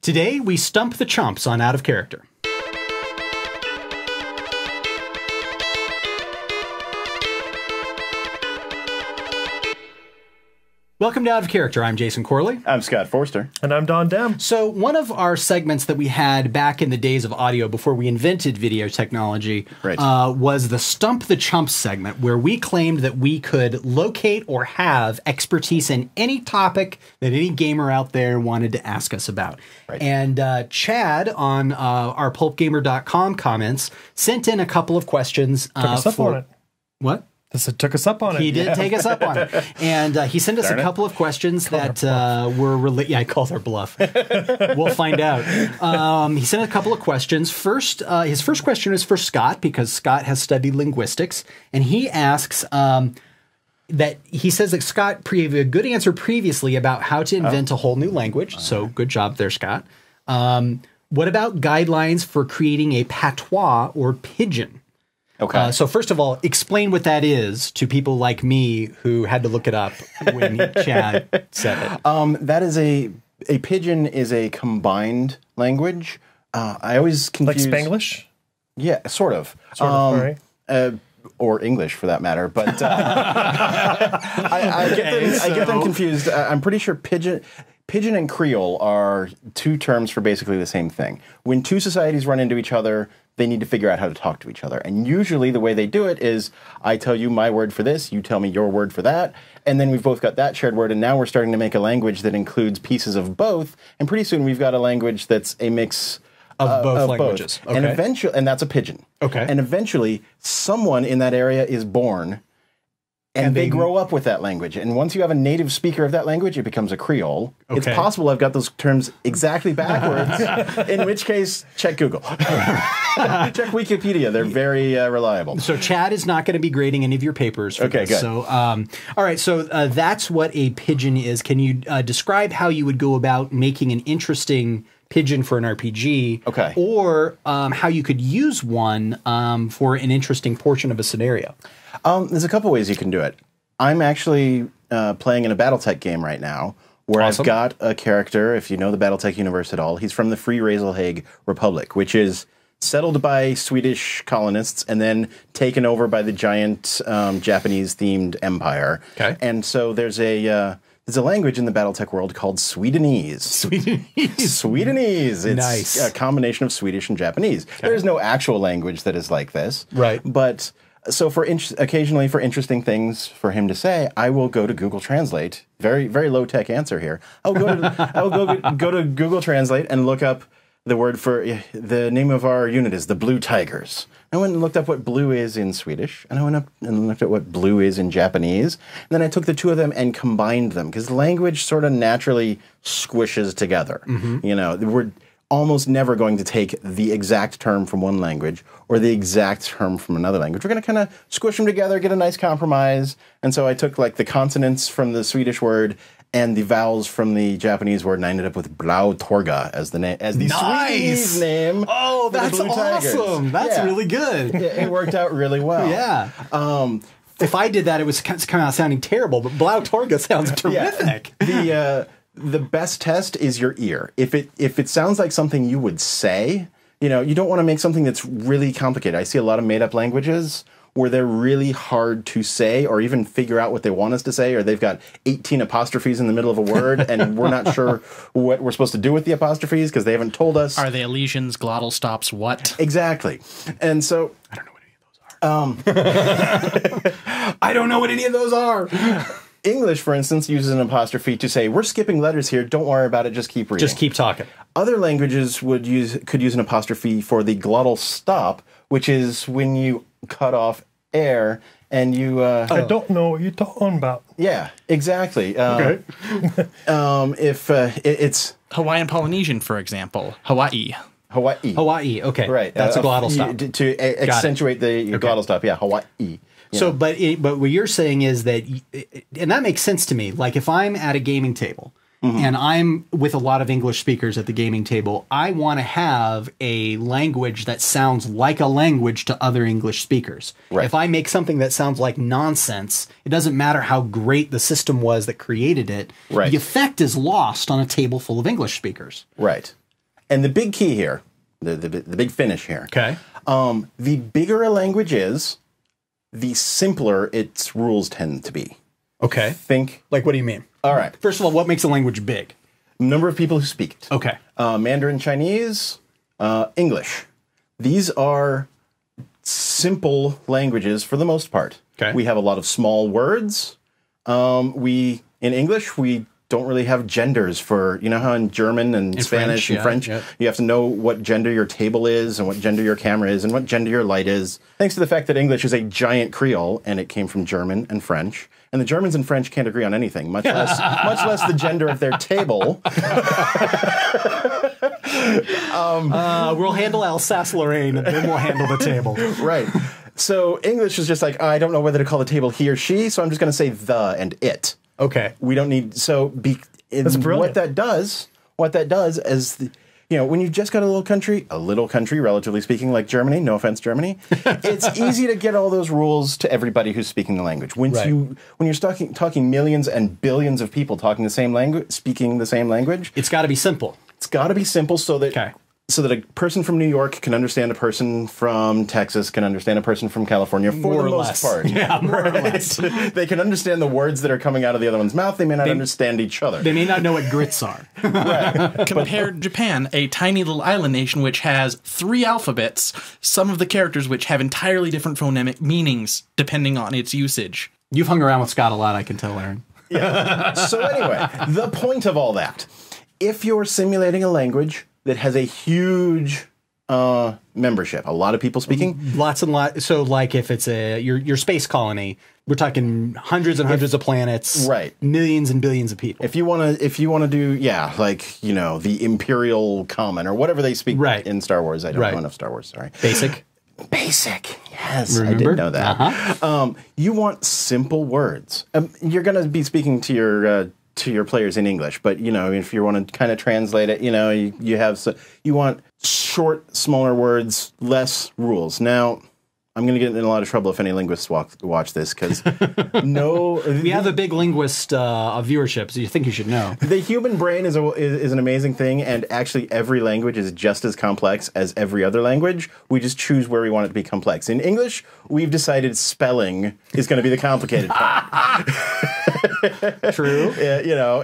Today, we stump the chumps on Out of Character. Welcome to Out of Character. I'm Jason Corley. I'm Scott Forster. And I'm Don Dem. So one of our segments that we had back in the days of audio before we invented video technology was the Stump the Chumps segment, where we claimed that we could locate or have expertise in any topic that any gamer out there wanted to ask us about. Right. And Chad on our pulpgamer.com comments sent in a couple of questions. Took us up on it. What? It took us up on it. He did take us up on it. And he sent us a couple of questions that were related. Yeah, I called our bluff. We'll find out. He sent a couple of questions. First, his first question is for Scott, because Scott has studied linguistics. And he asks that he says that Scott gave a good answer previously about how to invent a whole new language. So good job there, Scott. What about guidelines for creating a patois or pidgin? Okay. So first of all, explain what that is to people like me who had to look it up when Chad said it. That is a pidgin is a combined language. I always confuse... Like Spanglish? Yeah, sort of. Sort of, all right. Or English, for that matter. But I get them confused. I'm pretty sure pidgin and Creole are two terms for basically the same thing. When two societies run into each other, they need to figure out how to talk to each other. And usually the way they do it is I tell you my word for this, you tell me your word for that, and then we've both got that shared word, and now we're starting to make a language that includes pieces of both, and pretty soon we've got a language that's a mix of both languages. Okay. And that's a pidgin. Okay. And eventually someone in that area is born, and they grow up with that language. And once you have a native speaker of that language, it becomes a Creole. Okay. It's possible I've got those terms exactly backwards, in which case, check Google. Check Wikipedia. They're very reliable. So Chad is not going to be grading any of your papers for this. Good. So, all right, so that's what a pidgin is. Can you describe how you would go about making an interesting pidgin for an RPG? Okay. Or how you could use one for an interesting portion of a scenario? There's a couple ways you can do it. I'm actually playing in a BattleTech game right now where I've got a character, if you know the BattleTech universe at all, he's from the Free Razelhague Republic, which is settled by Swedish colonists and then taken over by the giant Japanese-themed empire. Okay. And so there's a language in the BattleTech world called Swedenese. Swedenese. It's nice. A combination of Swedish and Japanese. Okay. There is no actual language that is like this. Right. But so occasionally for interesting things for him to say, I will go to Google Translate. Very, very low-tech answer here. I will go to Google Translate and look up the word for the name of our unit is the Blue Tigers. I went and looked up what blue is in Swedish, and I went up and looked at what blue is in Japanese. And then I took the two of them and combined them, because language sort of naturally squishes together. Mm-hmm. You know, we're almost never going to take the exact term from one language or the exact term from another language. We're going to kind of squish them together, get a nice compromise. And so I took like the consonants from the Swedish word and the vowels from the Japanese word, and I ended up with Blautorga as the name, as the Swedish name. Oh, that's awesome! That's really good. It worked out really well. Yeah. If I did that, it was kind of sounding terrible, but Blautorga sounds terrific. The best test is your ear. If it sounds like something you would say, you know, you don't want to make something that's really complicated. I see a lot of made-up languages where they're really hard to say or even figure out what they want us to say, or they've got 18 apostrophes in the middle of a word, and we're not sure what we're supposed to do with the apostrophes because they haven't told us. Are they elisions, glottal stops, what? Exactly. And so I don't know what any of those are. I don't know what any of those are. English, for instance, uses an apostrophe to say, we're skipping letters here, don't worry about it, just keep reading. Just keep talking. Other languages could use an apostrophe for the glottal stop, which is when you cut off air and you... I don't know what you're talking about. Yeah, exactly. Okay. If it's... Hawaiian Polynesian, for example. Hawaii. Hawaii, okay. Right. That's a glottal stop. To accentuate the glottal stop, yeah, Hawaii. So, but what you're saying is that, and that makes sense to me. Like if I'm at a gaming table and I'm with a lot of English speakers at the gaming table, I want to have a language that sounds like a language to other English speakers. Right. If I make something that sounds like nonsense, it doesn't matter how great the system was that created it. Right. The effect is lost on a table full of English speakers. Right. And the big key here, the big finish here. Okay. The bigger a language is, the simpler its rules tend to be. Okay. Think. Like, what do you mean? All right. First of all, what makes a language big? Number of people who speak it. Okay. Mandarin Chinese, English. These are simple languages for the most part. Okay. We have a lot of small words. In English, we don't really have genders for, you know how in German and Spanish and French, you have to know what gender your table is and what gender your camera is and what gender your light is. Thanks to the fact that English is a giant Creole and it came from German and French. And the Germans and French can't agree on anything, much less the gender of their table. We'll handle Alsace-Lorraine, and then we'll handle the table. Right. So English is just like, I don't know whether to call the table he or she, so I'm just going to say the and it. Okay. We don't need, so That's brilliant. what that does is, when you've just got a little country, relatively speaking, like Germany, no offense, Germany, it's easy to get all those rules to everybody who's speaking the language. When you're talking millions and billions of people talking the same language, speaking the same language, It's got to be simple. it's got to be simple so that a person from New York can understand a person from Texas, can understand a person from California for the most part. Yeah, more or less. They can understand the words that are coming out of the other one's mouth. They may not understand each other. They may not know what grits are. Compare Japan, a tiny little island nation which has 3 alphabets, some of the characters which have entirely different phonemic meanings depending on its usage. You've hung around with Scott a lot, I can tell, Aaron. So anyway, the point of all that, if you're simulating a language that has a huge membership, a lot of people speaking, Lots and lots. So, like, if it's your space colony, we're talking hundreds and hundreds of planets, right? Millions and billions of people. If you want to do, the Imperial Common or whatever they speak in Star Wars. I don't know enough Star Wars. Sorry. Basic. Yes, Remember? I did know that. You want simple words. You're going to be speaking to your players in English, but if you want to kind of translate it, you want short, smaller words, less rules. Now, I'm going to get in a lot of trouble if any linguists watch this because we have a big linguist viewership, so you think you should know. The human brain is an amazing thing, and actually every language is just as complex as every other language. We just choose where we want it to be complex. In English, we've decided spelling is going to be the complicated part. True.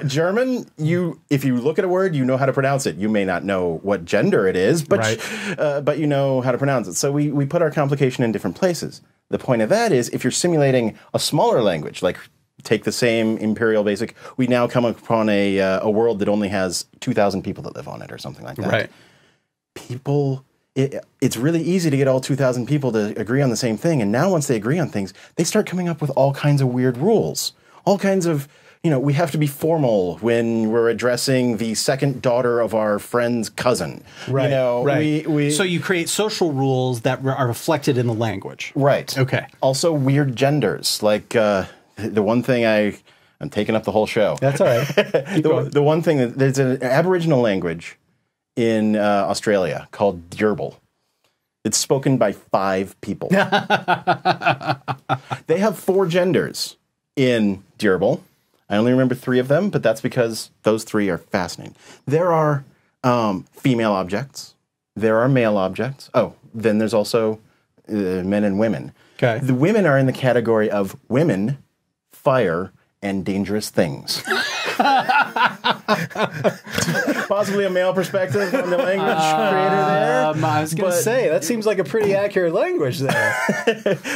German, if you look at a word, you know how to pronounce it. You may not know what gender it is, but you know how to pronounce it. So we put our complication in different places. The point of that is if you're simulating a smaller language, like take the same Imperial Basic, we now come upon a world that only has 2,000 people that live on it or something like that. Right. It's really easy to get all 2,000 people to agree on the same thing. And now once they agree on things, they start coming up with all kinds of weird rules. All kinds of, we have to be formal when we're addressing the second daughter of our friend's cousin. Right. Right. So you create social rules that are reflected in the language. Right. Okay. Also weird genders. Like the one thing I'm taking up the whole show. That's all right. The one thing that there's an Aboriginal language in Australia called Dyirbal. It's spoken by 5 people. They have 4 genders in Dyirbal. I only remember 3 of them, but that's because those 3 are fascinating. There are female objects. There are male objects. Oh, then there's also men and women. Okay. The women are in the category of women, fire, and dangerous things. Possibly a male perspective on the language creator there. I was going to say, that seems like a pretty accurate language there.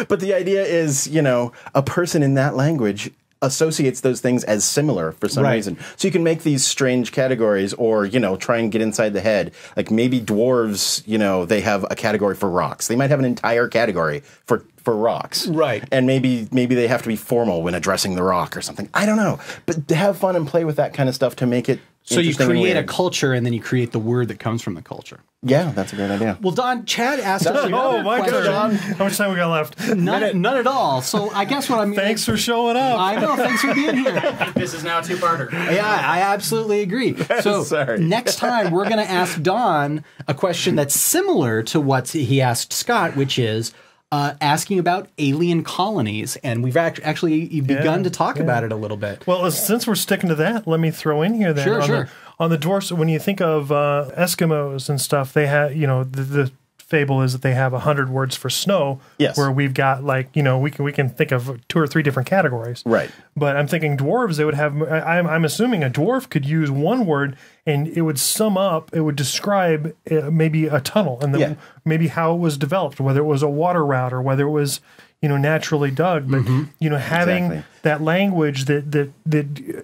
But the idea is, a person in that language associates those things as similar for some reason. So you can make these strange categories or, try and get inside the head. Like maybe dwarves, they have a category for rocks. They might have an entire category for rocks. Right. And maybe they have to be formal when addressing the rock or something. I don't know. But to have fun and play with that kind of stuff to make it so you interesting create and a weird. culture and then you create the word that comes from the culture. Yeah, that's a great idea. Well, Don, Chad asked us another my question. God. How much time we got left? None at all. So I guess what I'm... Thanks for showing up. I know. Thanks for being here. This is now a 2-parter. Yeah, I absolutely agree. So Sorry. next time we're going to ask Don a question that's similar to what he asked Scott, which is asking about alien colonies. And we've actually begun to talk about it a little bit. Well, since we're sticking to that, let me throw in here that Sure. on the dwarfs, when you think of Eskimos and stuff, they have, the fable is that they have 100 words for snow. Yes. Where we've got we can think of 2 or 3 different categories. Right. But I'm thinking dwarves, they would have. I'm assuming a dwarf could use one word and it would sum up. It would describe maybe a tunnel and maybe how it was developed, whether it was a water route or whether it was naturally dug. But having that language that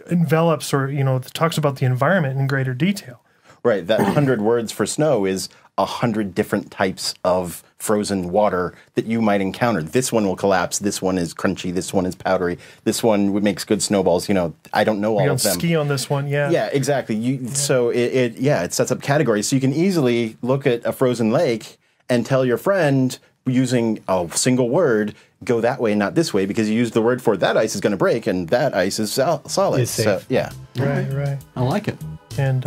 envelops or talks about the environment in greater detail. Right. That 100 words for snow is 100 different types of frozen water that you might encounter. This one will collapse. This one is crunchy. This one is powdery. This one makes good snowballs. I don't know all of them. Ski on this one, yeah. Yeah, exactly. So it sets up categories. So you can easily look at a frozen lake and tell your friend using a single word, go that way, not this way, because you use the word for that ice is going to break and that ice is solid. It's safe. So yeah. Right. I like it. And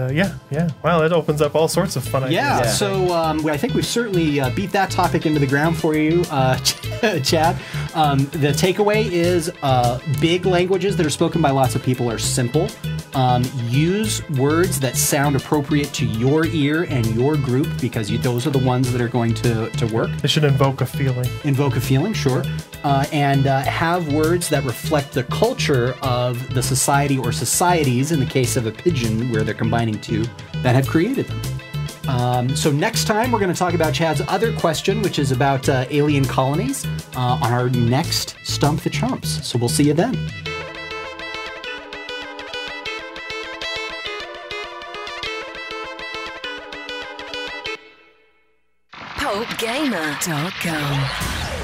wow, it opens up all sorts of fun ideas. Yeah, so I think we've certainly beat that topic into the ground for you, Chad. The takeaway is big languages that are spoken by lots of people are simple. Use words that sound appropriate to your ear and your group, because those are the ones that are going to work. They should invoke a feeling. Invoke a feeling, sure. And have words that reflect the culture of the society or societies, in the case of a pigeon, where they're combining 2 that have created them. So next time we're going to talk about Chad's other question, which is about alien colonies, on our next Stump the Chumps. So we'll see you then. PulpGamer.com